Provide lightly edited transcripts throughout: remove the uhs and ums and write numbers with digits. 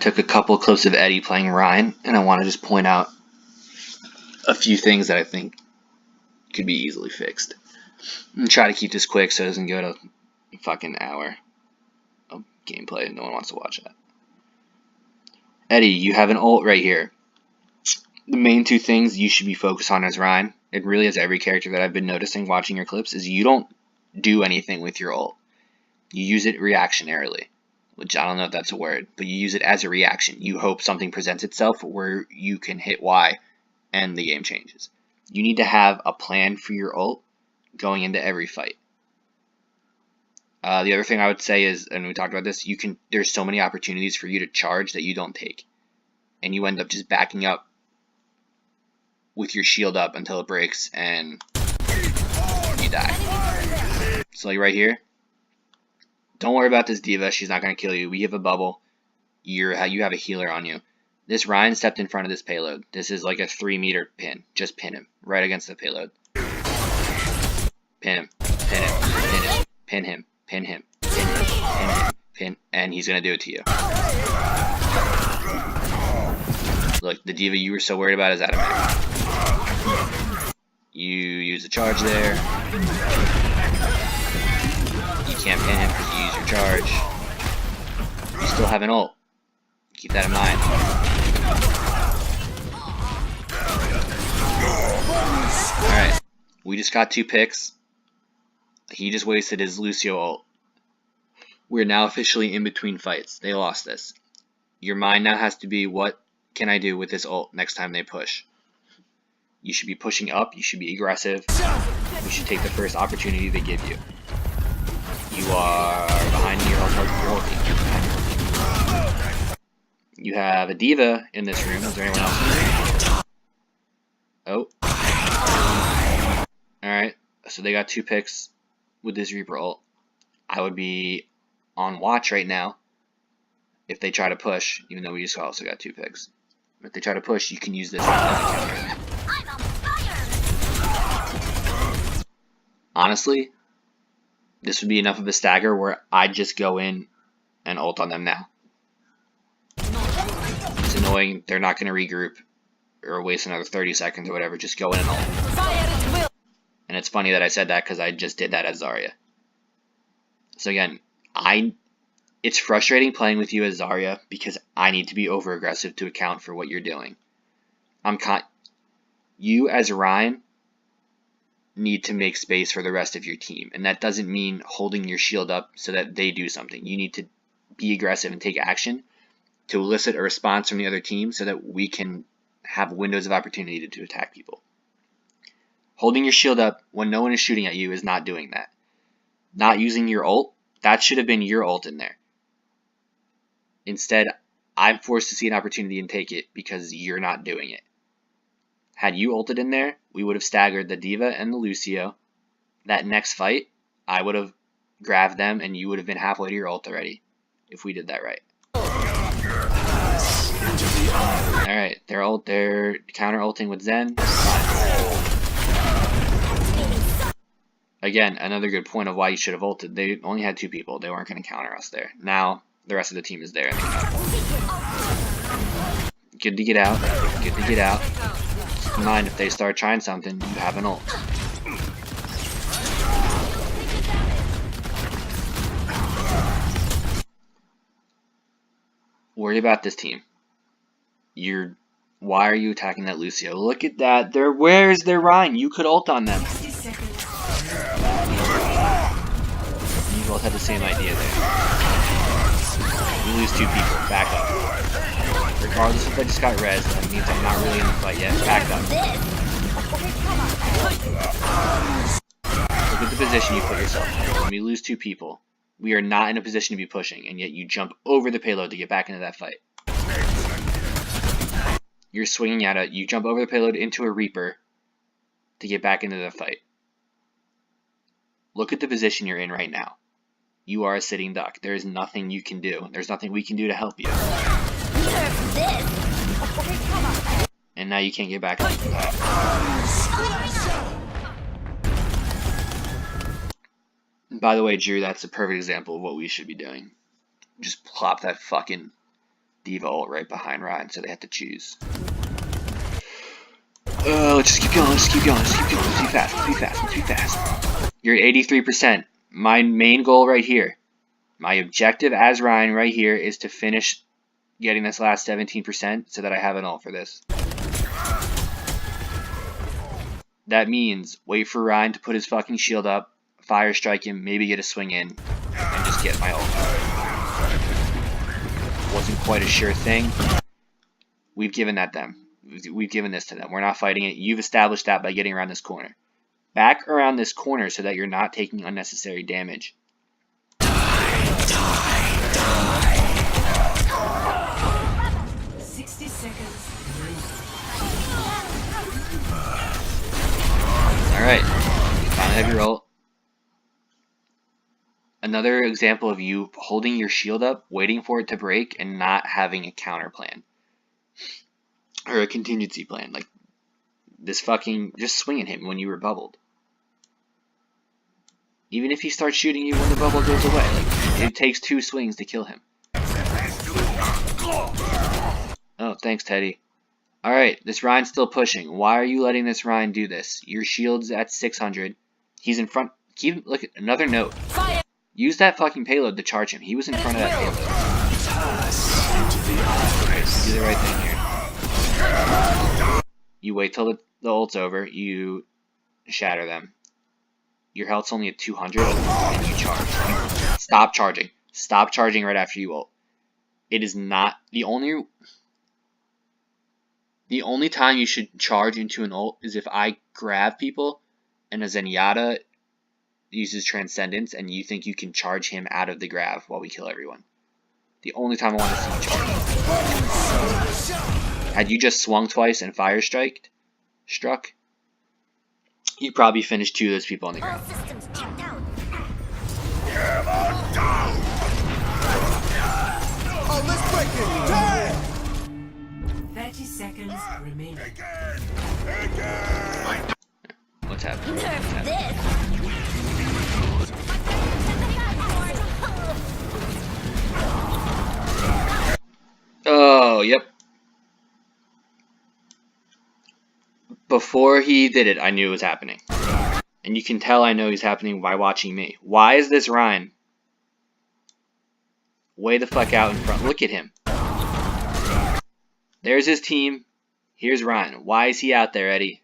took a couple clips of Eddie playing Rein, and I want to just point out a few things that I think could be easily fixed. And try to keep this quick so it doesn't go to a fucking hour of gameplay. No one wants to watch that. Eddie, you have an ult right here. The main two things you should be focused on as Rein, it really is every character that I've been noticing watching your clips, is you don't do anything with your ult. You use it reactionarily, which I don't know if that's a word, but you use it as a reaction. You hope something presents itself where you can hit Y and the game changes. You need to have a plan for your ult going into every fight. The other thing I would say is, and we talked about this, there's so many opportunities for you to charge that you don't take. And you end up just backing up with your shield up until it breaks and you die. So like right here, don't worry about this D.Va, she's not going to kill you. We have a bubble. You have a healer on you. This Rein stepped in front of this payload. This is like a 3-meter pin. Just pin him right against the payload. Pin him, pin him, pin him, pin him, pin him, pin him, pin him, pin, and he's going to do it to you. Look, the D.Va you were so worried about is out of max. You use a charge there. You can't pin him because you use your charge. You still have an ult. Keep that in mind. Alright. We just got 2 picks. He just wasted his Lucio ult. We're now officially in between fights. They lost this. Your mind now has to be, what can I do with this ult next time they push? You should be pushing up. You should be aggressive. You should take the first opportunity they give you. You are behind your ulti. You have a D.Va in this room. Is there anyone else in the room? Oh. Alright. So they got 2 picks with this Reaper ult. I would be on watch right now if they try to push, even though we just also got 2 picks. If they try to push, you can use this as a counter. Honestly, this would be enough of a stagger where I'd just go in and ult on them now. It's annoying. They're not going to regroup or waste another 30 seconds or whatever. Just go in and ult. And it's funny that I said that because I just did that as Zarya. So again, it's frustrating playing with you as Zarya because I need to be over aggressive to account for what you're doing. You as Rein need to make space for the rest of your team, and that doesn't mean holding your shield up so that they do something. You need to be aggressive and take action to elicit a response from the other team so that we can have windows of opportunity to attack people. Holding your shield up when no one is shooting at you is not doing that. Not using your ult, that should have been your ult in there. Instead, I'm forced to see an opportunity and take it because you're not doing it. Had you ulted in there, we would have staggered the D.Va and the Lucio. That next fight, I would have grabbed them and you would have been halfway to your ult already if we did that right. Alright, they're counter ulting with Zen. Again, another good point of why you should have ulted. They only had 2 people. They weren't going to counter us there. Now, the rest of the team is there. Good to get out. Good to get out. Keep in mind, if they start trying something, you have an ult. Worry about this team. Why are you attacking that Lucio? Look at that. Where's their Rein? You could ult on them. You both had the same idea there. You lose 2 people. Back up. Regardless if I just got res, that means I'm not really in the fight yet. Back up. Look at the position you put yourself in. When we lose 2 people, we are not in a position to be pushing, and yet you jump over the payload to get back into that fight. You're swinging at it. You jump over the payload into a Reaper to get back into the fight. Look at the position you're in right now. You are a sitting duck. There is nothing you can do. There's nothing we can do to help you. And now you can't get back into that. And by the way, Drew, that's a perfect example of what we should be doing. Just plop that fucking D.Va ult right behind Ryan, so they have to choose. Let's just keep going, let's keep going, let's keep going. Let's be fast, let's be fast, let's be fast. You're at 83%. My main goal right here, my objective as Ryan right here is to finish getting this last 17% so that I have an ult for this. That means wait for Ryan to put his fucking shield up, fire strike him, maybe get a swing in, and just get my ult. Wasn't quite a sure thing. We've given that them. We've given this to them. We're not fighting it. You've established that by getting around this corner. Back around this corner so that you're not taking unnecessary damage. Die. 60 seconds. Alright. Finally have your ult. Another example of you holding your shield up, waiting for it to break, and not having a counter plan. Or a contingency plan. Like, this fucking, just swinging him when you were bubbled. Even if he starts shooting you when the bubble goes away. Like, it takes 2 swings to kill him. Oh, thanks, Teddy. Alright, this Ryan's still pushing. Why are you letting this Ryan do this? Your shield's at 600. He's in front. Look at another note. Use that fucking payload to charge him. He was in front of that payload. Do the right thing here. You wait till the ult's over. You shatter them. Your health's only at 200, and you charge. Stop charging. Stop charging right after you ult. It is not the only time you should charge into an ult is if I grab people and a Zenyatta uses Transcendence and you think you can charge him out of the grab while we kill everyone. The only time I want to see you charge. Had you just swung twice and fire struck, you'd probably finish 2 of those people on the ground. 30 seconds remaining. What's happening? Oh, yep. Before he did it, I knew it was happening. And you can tell I know he's happening by watching me. Why is this Ryan way the fuck out in front? Look at him. There's his team. Here's Ryan. Why is he out there, Eddie?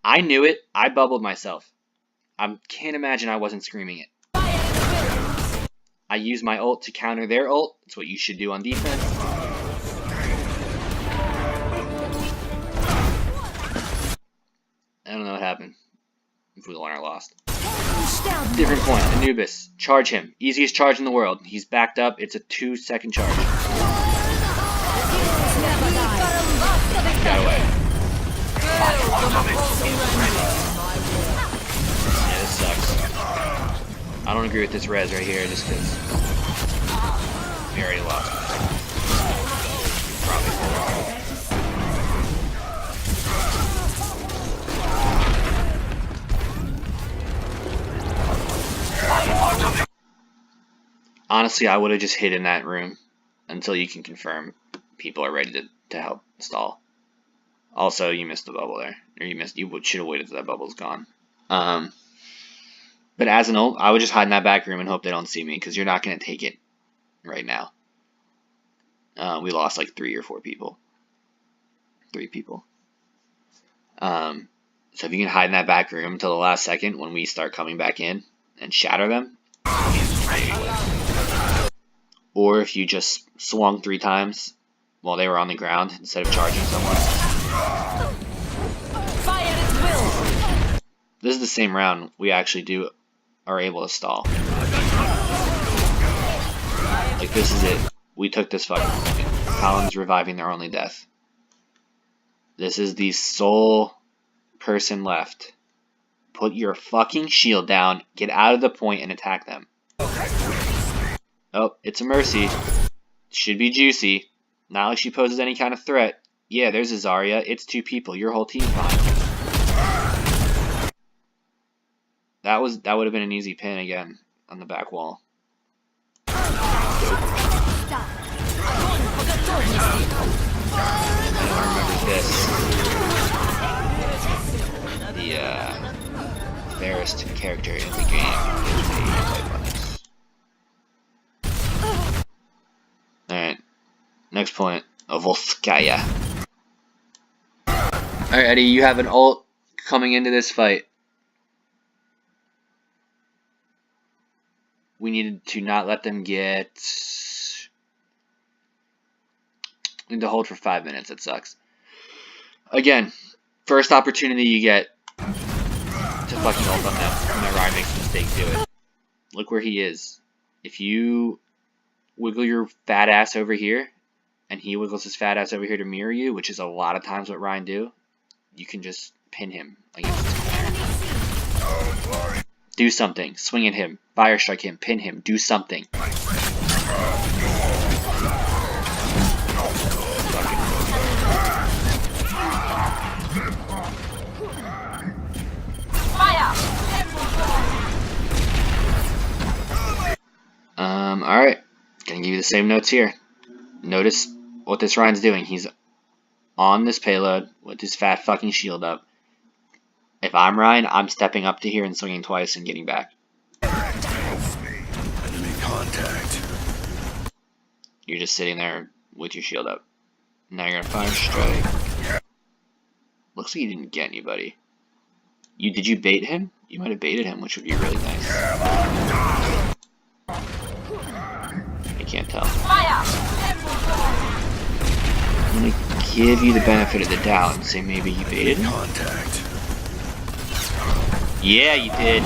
I knew it. I bubbled myself. I can't imagine I wasn't screaming it. I used my ult to counter their ult. That's what you should do on defense. I don't know what happened. If we won or lost. Different point. Anubis. Charge him. Easiest charge in the world. He's backed up. It's a 2-second charge. Got away. Yeah, this sucks. I don't agree with this res right here just because we already lost. Probably. Honestly, I would have just hid in that room until you can confirm people are ready to help stall. Also, you missed the bubble there. Or you should have waited till that bubble's gone. But as an ult, I would just hide in that back room and hope they don't see me, because you're not going to take it right now. We lost like 3 or 4 people. 3 people. So if you can hide in that back room until the last second when we start coming back in and shatter them. Or if you just swung 3 times while they were on the ground instead of charging someone. This is the same round we actually are able to stall. Like, this is it. We took this fucking point. Paladin's reviving their only death. This is the sole person left. Put your fucking shield down, get out of the point, and attack them. Oh, it's a Mercy. Should be juicy. Not like she poses any kind of threat. Yeah, there's a Zarya. It's 2 people. Your whole team's fine. That would have been an easy pin again on the back wall. remember this. The fairest character in the game is the Alright, next point, a Volskaya. Alright, Eddie, you have an ult coming into this fight. We needed to not let them get... We need to hold for 5 minutes, it sucks. Again, first opportunity you get to fucking ult on them. When that Ryan makes a mistake, do it. Look where he is. If you wiggle your fat ass over here, and he wiggles his fat ass over here to mirror you, which is a lot of times what Ryan do, you can just pin him against his corner. Do something. Swing at him. Fire strike him. Pin him. Do something. Alright. Gonna give you the same notes here. Notice what this Ryan's doing. He's on this payload with his fat fucking shield up. If I'm Ryan, I'm stepping up to here and swinging twice and getting back. Enemy contact. You're just sitting there with your shield up. Now you're gonna fire strike. Looks like you didn't get anybody. Did you bait him? You might have baited him, which would be really nice. I can't tell. I'm gonna give you the benefit of the doubt and say maybe you baited him. Contact. Yeah, you did.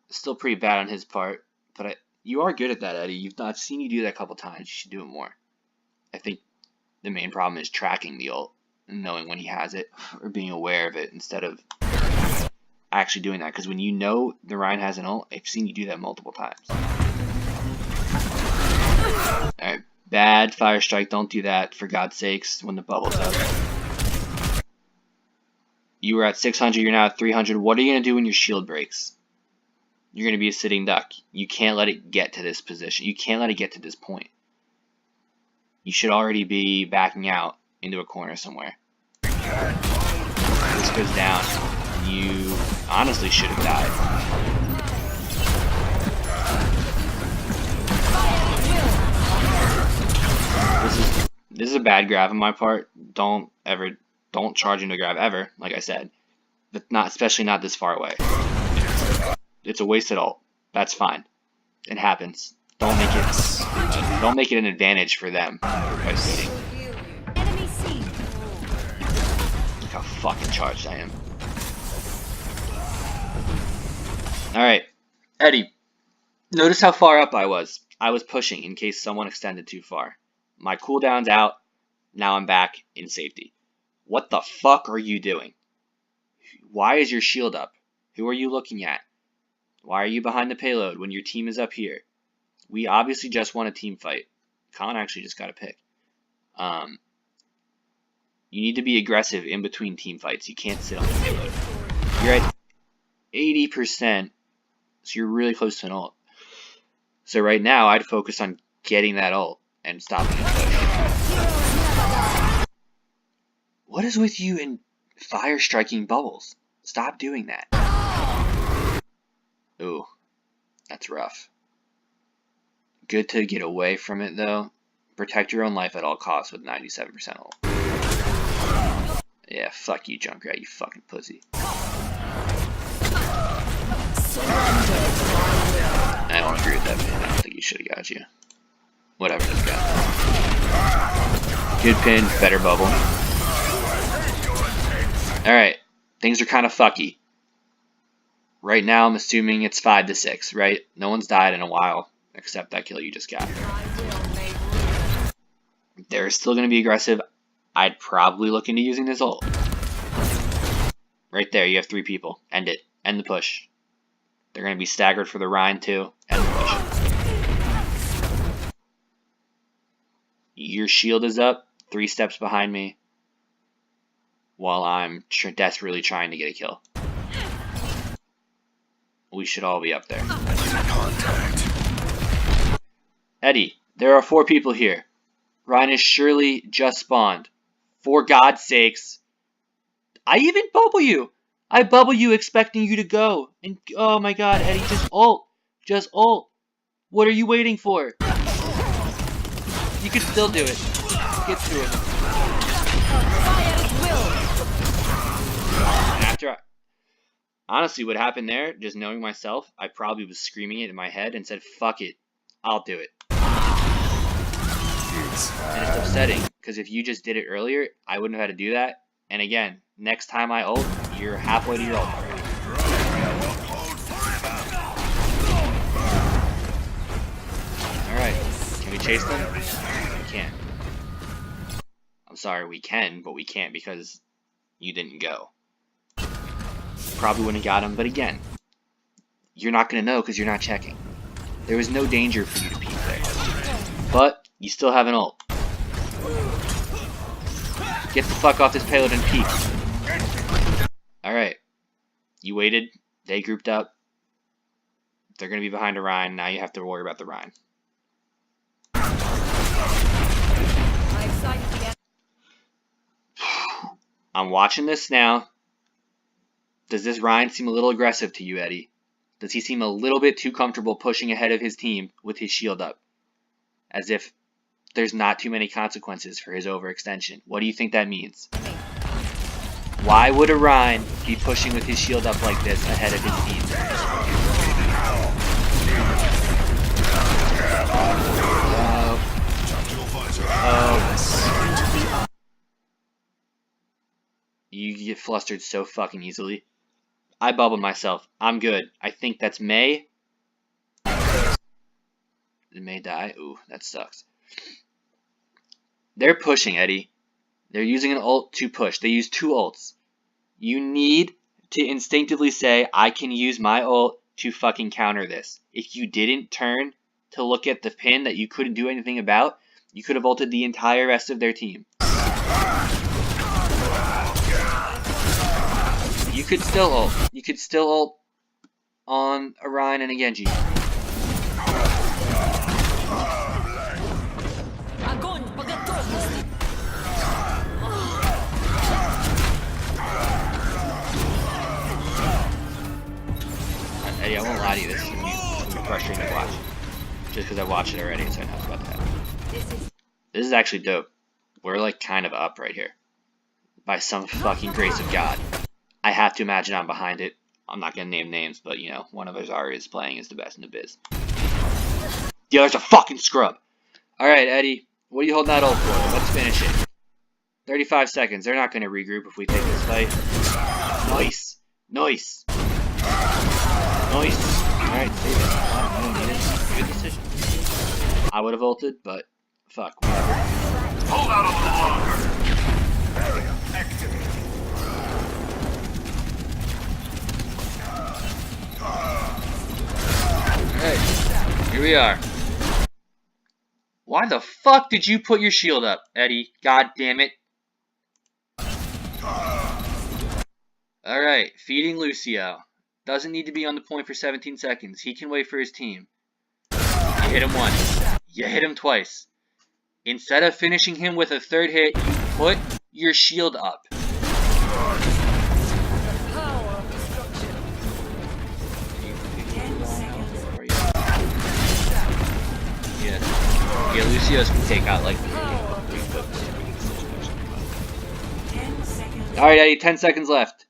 Still pretty bad on his part, but you are good at that, Eddie. I've seen you do that a couple times. You should do it more. I think the main problem is tracking the ult and knowing when he has it, or being aware of it instead of actually doing that. Because when you know the Ryan has an ult, I've seen you do that multiple times. Alright, bad fire strike. Don't do that, for God's sakes, when the bubble's up. You were at 600, you're now at 300. What are you going to do when your shield breaks? You're going to be a sitting duck. You can't let it get to this position. You can't let it get to this point. You should already be backing out into a corner somewhere. This goes down. You honestly should have died. This is a bad grab on my part. Don't charge into a grab ever, like I said. But especially not this far away. It's a wasted ult. That's fine. It happens. Don't make it an advantage for them by seeding. Look how fucking charged I am. Alright. Eddie, notice how far up I was. I was pushing in case someone extended too far. My cooldown's out. Now I'm back in safety. What the fuck are you doing? Why is your shield up? Who are you looking at? Why are you behind the payload when your team is up here? We obviously just won a team fight. Colin actually just got a pick. You need to be aggressive in between team fights. You can't sit on the payload. You're at 80%, so you're really close to an ult. So right now, I'd focus on getting that ult and stopping the push. What is with you in fire striking bubbles? Stop doing that. Ooh, that's rough. Good to get away from it, though. Protect your own life at all costs with 97% ult. Yeah, fuck you, Junkrat, you fucking pussy. I don't agree with that, man. I don't think he should have got you. Whatever this guy. Good pin, better bubble. Alright, things are kind of fucky. Right now, I'm assuming it's 5-6, right? No one's died in a while, except that kill you just got. They're still going to be aggressive. I'd probably look into using this ult. Right there, you have 3 people. End it. End the push. They're going to be staggered for the Rhine, too. End the push. Your shield is up, 3 steps behind me, while I'm desperately trying to get a kill. We should all be up there. Contact. Eddie, there are 4 people here. Ryan is surely just spawned. For God's sakes. I even bubble you. I bubble you expecting you to go. And oh my god, Eddie, just ult. Just ult. What are you waiting for? You can still do it. Get to it. Honestly, what happened there, just knowing myself, I probably was screaming it in my head and said, fuck it. I'll do it. And it's upsetting, because if you just did it earlier, I wouldn't have had to do that. And again, next time I ult, you're halfway to your ult already. Alright, can we chase them? We can't. I'm sorry, we can, but we can't because you didn't go. Probably wouldn't have got him, but again, you're not going to know because you're not checking. There was no danger for you to peek there. But, you still have an ult. Get the fuck off this payload and peek. Alright. You waited. They grouped up. They're going to be behind a Ryan. Now you have to worry about the Ryan. I'm watching this now. Does this Ryan seem a little aggressive to you, Eddie? Does he seem a little bit too comfortable pushing ahead of his team with his shield up? As if there's not too many consequences for his overextension. What do you think that means? Why would a Ryan be pushing with his shield up like this ahead of his team? You get flustered so fucking easily. I bubbled myself. I'm good. I think that's May. Did May die? Ooh, that sucks. They're pushing, Eddie. They're using an ult to push. They use 2 ults. You need to instinctively say, I can use my ult to fucking counter this. If you didn't turn to look at the pin that you couldn't do anything about, you could have ulted the entire rest of their team. You could still ult. You could still ult on a Ryan and a Genji. Eddie, I won't lie to you, this is going to be frustrating to watch. Just because I watched it already, so I know what's about to happen. This is actually dope. We're like kind of up right here. By some fucking grace of God. I have to imagine I'm behind it. I'm not going to name names, but you know, one of us already is playing is the best in the biz. The other's a fucking scrub. Alright, Eddie, what are you holding that ult for? Let's finish it. 35 seconds. They're not going to regroup if we take this fight. Nice. Nice. Nice. Alright, save it. I don't need it. Good decision. I would have ulted, but fuck. Whatever. Hold out a little longer. Barrier activated. Alright, here we are. Why the fuck did you put your shield up, Eddie? God damn it. Alright, feeding Lucio. Doesn't need to be on the point for 17 seconds. He can wait for his team. You hit him once. You hit him twice. Instead of finishing him with a 3rd hit, you put your shield up. Yeah, Lucio's can take out like Alright, Eddie, 10 seconds left.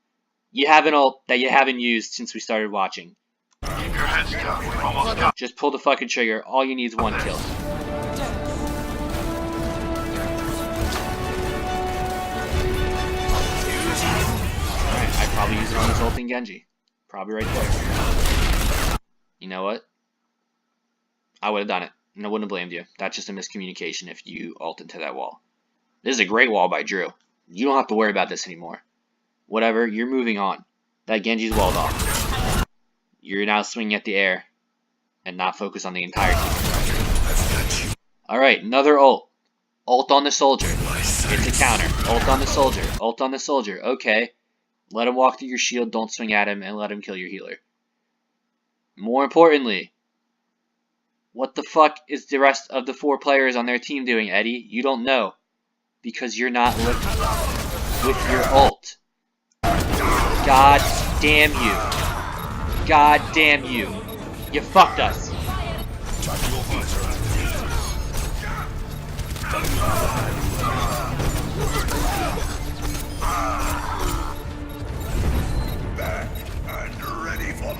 You have an ult that you haven't used since we started watching. Keep your heads down. We've almost got. Just pull the fucking trigger. All you need is 1 kill. Alright, I'd probably use it on this ulting Genji. Probably right there. You know what? I would have done it. And I wouldn't have blamed you. That's just a miscommunication if you ulted to that wall. This is a great wall by Drew. You don't have to worry about this anymore. Whatever, you're moving on. That Genji's walled off. You're now swinging at the air and not focus on the entire team. Alright, another ult. Ult on the soldier. It's a counter. Ult on the soldier. Ult on the soldier. Okay. Let him walk through your shield, don't swing at him, and let him kill your healer. More importantly, What the fuck is the rest of the 4 players on their team doing, Eddie? You don't know. Because you're not looking with your ult. God damn you. God damn you. You fucked us.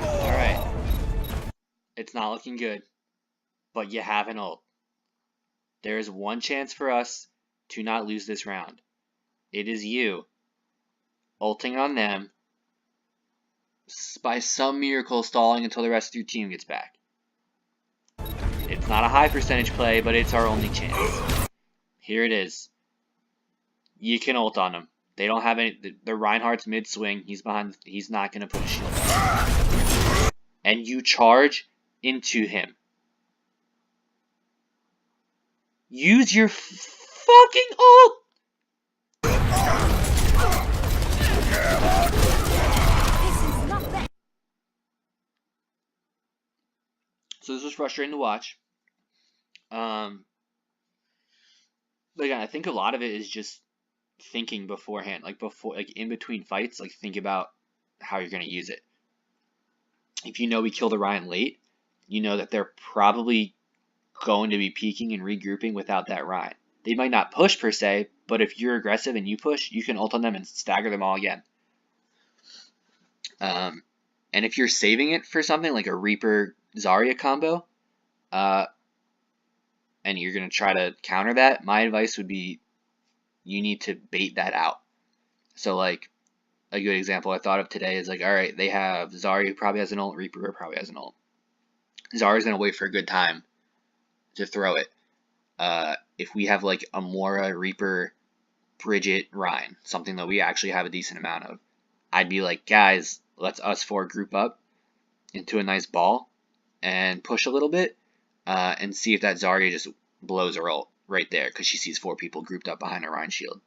Alright. It's not looking good. But you have an ult. There is one chance for us to not lose this round. It is you ulting on them, by some miracle stalling until the rest of your team gets back. It's not a high percentage play, but it's our only chance. Here it is. You can ult on them. They don't have any. The Reinhardt's mid swing. He's behind. He's not gonna put a shield on. And you charge into him. Use your fucking ult. So this was frustrating to watch. But again, I think a lot of it is just thinking beforehand, like in between fights, like think about how you're gonna use it. If you know we kill the Ryan late, you know that they're probably going to be peeking and regrouping without that Ryan. They might not push per se, but if you're aggressive and you push, you can ult on them and stagger them all again. And if you're saving it for something like a Reaper Zarya combo, and you're going to try to counter that, my advice would be you need to bait that out. So like a good example I thought of today is like, alright, they have Zarya who probably has an ult, Reaper probably has an ult. Zarya's going to wait for a good time to throw it. If we have like a Mora, Reaper, Bridget, Ryan, something that we actually have a decent amount of, I'd be like, guys, let's us 4 group up into a nice ball and push a little bit and see if that Zarya just blows her ult right there because she sees 4 people grouped up behind a Ryan shield.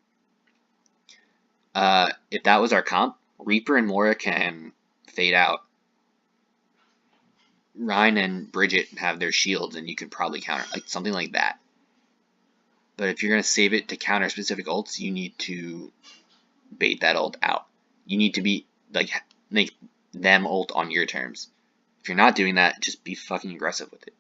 If that was our comp, Reaper and Mora can fade out. Ryan and Bridget have their shields and you could probably counter, like something like that. But if you're going to save it to counter specific ults, you need to bait that ult out. You need to be like make them ult on your terms. If you're not doing that, just be fucking aggressive with it.